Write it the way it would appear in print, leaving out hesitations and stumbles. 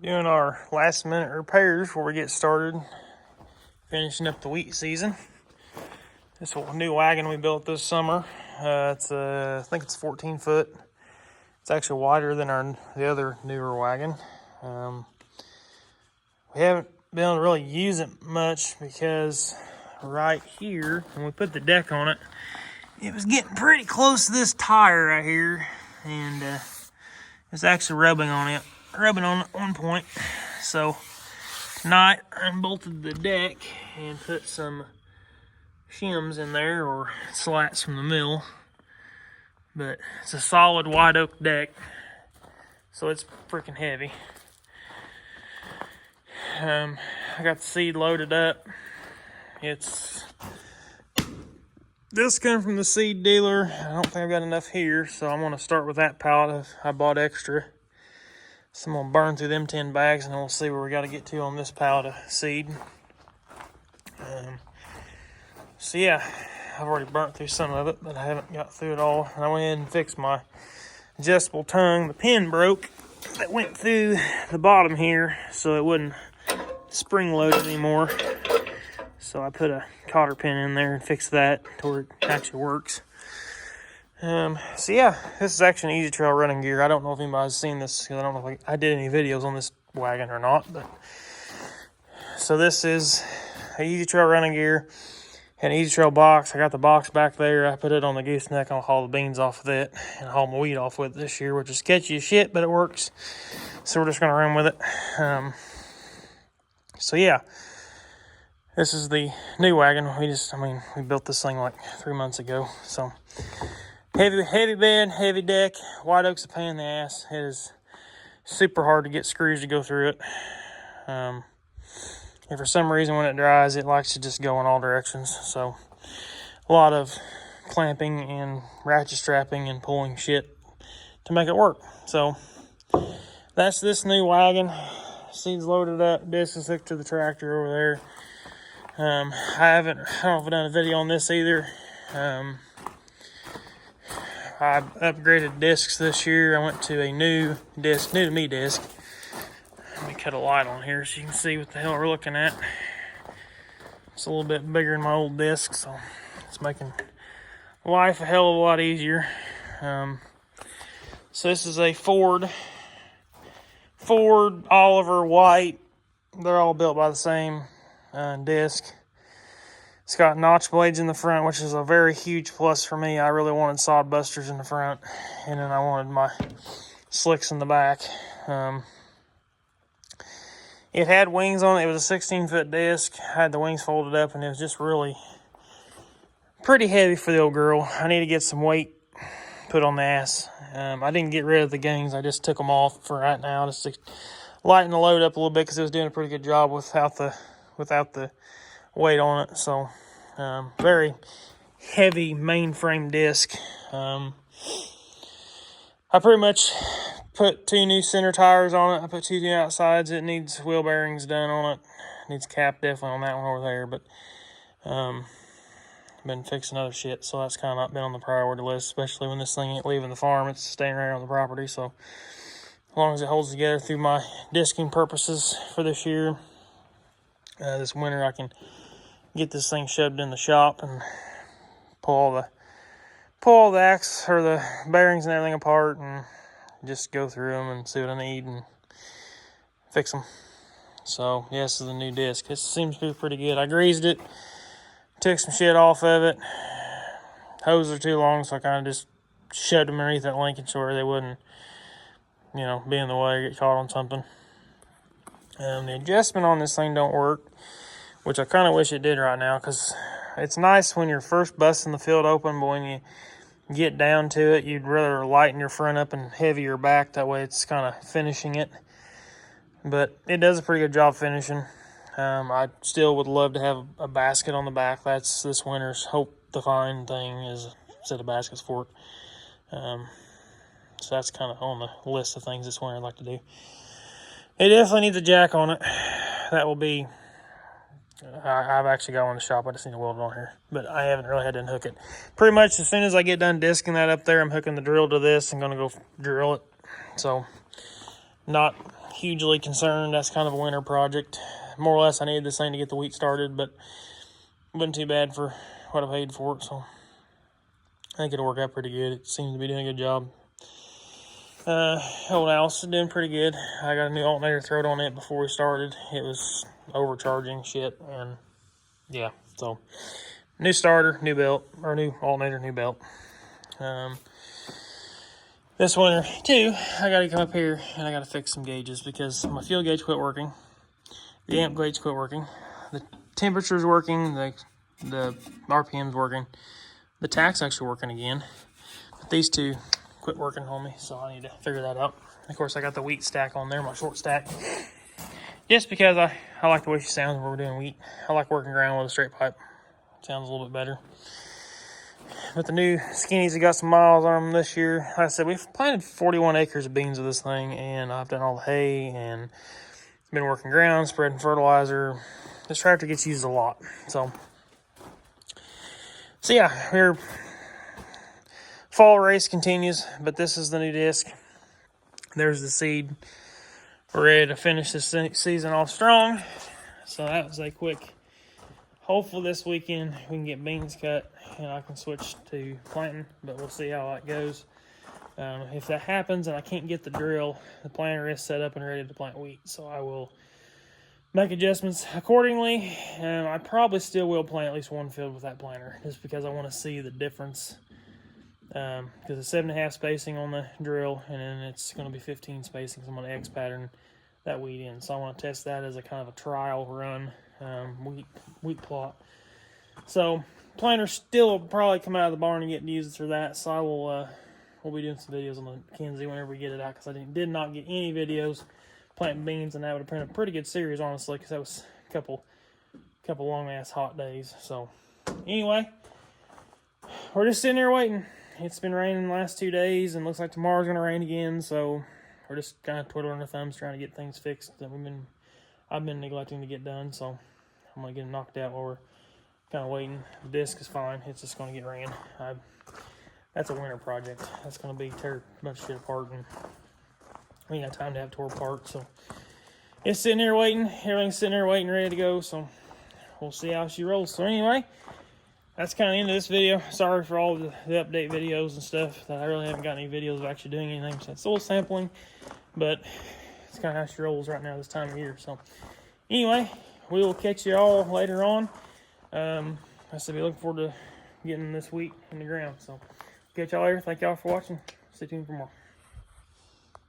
Doing our last minute repairs before we get started, finishing up the wheat season. This new wagon we built this summer, I think it's 14 foot. It's actually wider than the other newer wagon. We haven't been able to really use it much because right here, when we put the deck on it, it was getting pretty close to this tire right here, and it's actually rubbing on it at one point. So tonight I unbolted the deck and put some shims in there, or slats from the mill. But it's a solid white oak deck, so it's freaking heavy. I got the seed loaded up. It's this came from the seed dealer. I don't think I've got enough here, so I'm going to start with that pallet. I bought extra. So I'm going to burn through them 10 bags, and then we'll see where we got to get to on this pallet of seed. So yeah, I've already burnt through some of it, but I haven't got through it all. And I went ahead and fixed my adjustable tongue. The pin broke that went through the bottom here, so it wouldn't spring load anymore. So I put a cotter pin in there and fixed that to where it actually works. So yeah, this is actually an Easy Trail running gear. I don't know if anybody's seen this, because I don't know if I did any videos on this wagon or not. But so this is a Easy Trail running gear, an Easy Trail box. I got the box back there. I put it on the gooseneck. I'll haul the beans off with it and haul my wheat off with it this year, which is sketchy as shit, but it works. So we're just gonna run with it. So yeah, this is the new wagon. We built this thing like 3 months ago. So heavy bed, heavy deck. White oak's a pain in the ass. It is super hard to get screws to go through it. And for some reason, when it dries, it likes to just go in all directions. So a lot of clamping and ratchet strapping and pulling shit to make it work. So that's this new wagon. Seeds loaded up, disc is hooked to the tractor over there. I don't know if I've done a video on this either. I upgraded discs this year. I went to a new to me disc. Let me cut a light on here so you can see what the hell we're looking at. It's a little bit bigger than my old disc, so it's making life a hell of a lot easier. So this is a Ford Oliver white. They're all built by the same disc. It's got notch blades in the front, which is a very huge plus for me. I really wanted sod busters in the front, and then I wanted my slicks in the back. It had wings on it. It was a 16-foot disc. I had the wings folded up, and it was just really pretty heavy for the old girl. I need to get some weight put on the ass. I didn't get rid of the gangs. I just took them off for right now, just to lighten the load up a little bit, because it was doing a pretty good job without the weight on it. So very heavy mainframe disc. I pretty much put 2 new center tires on it. I put 2 new outsides. It needs wheel bearings done on it. Needs cap definitely on that one over there. But been fixing other shit, so that's kind of not been on the priority list, especially when this thing ain't leaving the farm. It's staying right on the property. So as long as it holds together through my disking purposes for this year, this winter I can get this thing shoved in the shop and pull all the axle or the bearings and everything apart, and just go through them and see what I need and fix them. So yeah, this is the new disc. This seems to be pretty good. I greased it, took some shit off of it. Hoses are too long, so I kind of just shoved them underneath that linkage where they wouldn't, be in the way or get caught on something. The adjustment on this thing don't work, which I kind of wish it did right now, because it's nice when you're first busting the field open, but when you get down to it, you'd rather lighten your front up and heavy your back. That way it's kind of finishing it. But it does a pretty good job finishing. I still would love to have a basket on the back. That's this winter's hope-defined thing, is a set of baskets for it. So that's kind of on the list of things this winter I'd like to do. It definitely needs a jack on it. That will be... I've actually got one in the shop. I just need to weld it on here. But I haven't really had to unhook it. Pretty much as soon as I get done disking that up there, I'm hooking the drill to this. I'm going to go drill it. So, not hugely concerned. That's kind of a winter project. More or less, I needed this thing to get the wheat started, but it wasn't too bad for what I paid for it, so I think it'll work out pretty good. It seems to be doing a good job. Old Alice is doing pretty good. I got a new alternator thrown on it before we started. It was overcharging shit, and yeah, so new starter, new belt, or new alternator, new belt. This winter, too, I got to come up here and I got to fix some gauges because my fuel gauge quit working. The amp gauge quit working. The temperature's working. The RPM's working. The tach's actually working again. But these two quit working on me, so I need to figure that out. Of course, I got the wheat stack on there, my short stack. Just because I like the way she sounds when we're doing wheat. I like working ground with a straight pipe. Sounds a little bit better. But the new skinnies have got some miles on them this year. Like I said, we've planted 41 acres of beans with this thing, and I've done all the hay and been working ground, spreading fertilizer. This tractor gets used a lot. So yeah, our fall race continues, but this is the new disc. There's the seed. We're ready to finish this season off strong. So that was a quick. Hopefully this weekend we can get beans cut and I can switch to planting, but we'll see how that goes. If that happens and I can't get the drill, the planter is set up and ready to plant wheat, so I will make adjustments accordingly. And I probably still will plant at least one field with that planter, just because I want to see the difference. Because it's 7.5 spacing on the drill, and then it's going to be 15 spacing. So I'm going to X pattern that wheat in. So I want to test that as a kind of a trial run. Wheat plot. So planter still will probably come out of the barn and get used for that. So I will we'll be doing some videos on the Kenzie whenever we get it out, because I did not get any videos planting beans, and that would have been a pretty good series, honestly, because that was a couple long ass hot days. So anyway, we're just sitting here waiting. It's been raining the last 2 days, and looks like tomorrow's gonna rain again. So we're just kind of twiddling our thumbs trying to get things fixed that I've been neglecting to get done. So I'm going to get it knocked out while we're kind of waiting. The disc is fine. It's just going to get ran. That's a winter project. That's going to be tear a bunch of shit apart, and we ain't got time to have tore apart. So it's sitting there waiting. Everything's sitting there waiting, ready to go. So we'll see how she rolls. So anyway, that's kind of the end of this video. Sorry for all the update videos and stuff. That I really haven't got any videos of actually doing anything. So it's a little sampling, but it's kind of how she rolls right now this time of year. So anyway, we will catch you all later on. I said, be looking forward to getting this wheat in the ground. So catch y'all later. Thank y'all for watching. Stay tuned for more.